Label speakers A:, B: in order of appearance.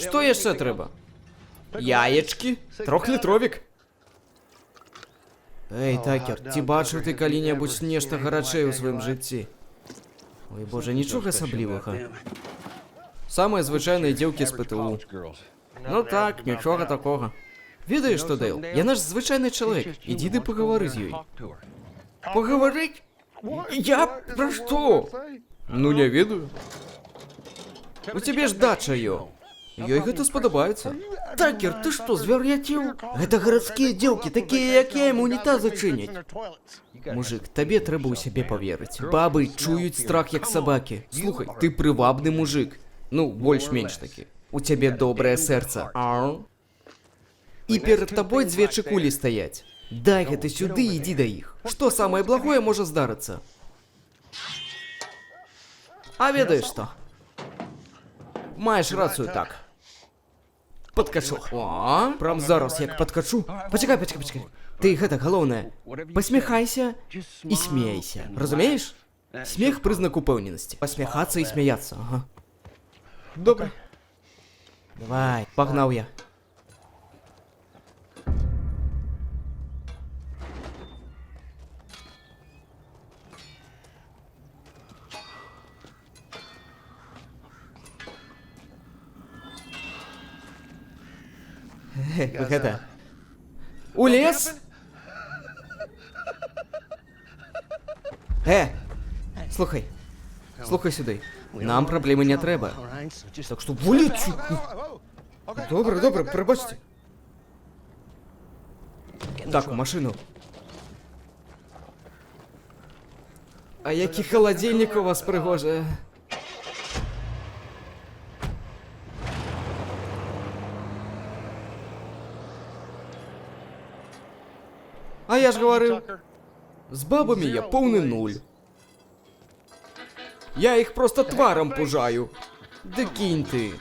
A: Што яшчэ трэба? Яечкі? Трохлітровік? Эй, Такер, ці бачыў ты калі-небудзь нешта гарачэй у сваім жыцці? Ой, боже, нічога асаблівага. Самыя звычайныя дзеўкі з ПТУ. Ну так, нічога такога. Ведаеш што, Дейл? Яна ж звычайны чалавек. Ідзі ды пагавары з ёй. Пагаварыць? Я пра што? Ну не ведаю. У цябе ж дача, ёй гэта спадабаецца. Такер, ты што, звяр'яцеў? Гэта гарадскія дзеўкі, такія як я, ім унітазы чыняць. Мужик, табе трэба ў сябе паверыць. Бабы чуюць страх як сабакі. Слухай, ты прывабны мужик. Ну, больш-менш такі. У цябе добрае сэрца. І перад табой дзве чыкулі стаяць. Дай гэта сюды і ідзі да іх. Што самае благое можа здарыцца? А ведаеш што? Маеш рацыю, так. Падкачу. О, прям зараз як падкачу. Пачакай. Ты гэта галоўнае. Пасміхайся і смейся. Разумееш? Смех прызнак упэўненасці. Пасміхацца і смяяцца, ага. Добра. Давай, пагнаў я. Гэта. У лес? Слухай. Слухай сюды. Нам праблемы не трэба. Так што валіць. Добра, прабачце. Так, у машыну. А які халадзільнік у вас прыгожы. А я ж гаварыў, з бабамі я поўны нуль. Я іх проста тварам пужаю. Ды кінь ты.